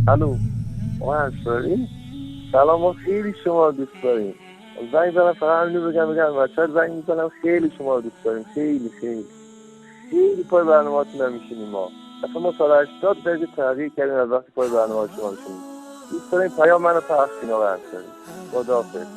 الو، ما انصاری. سلام، ما خیلی شما رو دوست داریم. زنگ زنم فقط همینو بگم بچه زنگ میزنم، خیلی شما رو دوست داریم، خیلی خیلی خیلی پای برنامه‌تون هم میشینیم. ما اصلا ما سال 80 درجه تغییر کردیم از وقتی پای برنامه شما میشینیم. دوست داریم پیام منو پخش کنید آقای انصاری. خداحافظ.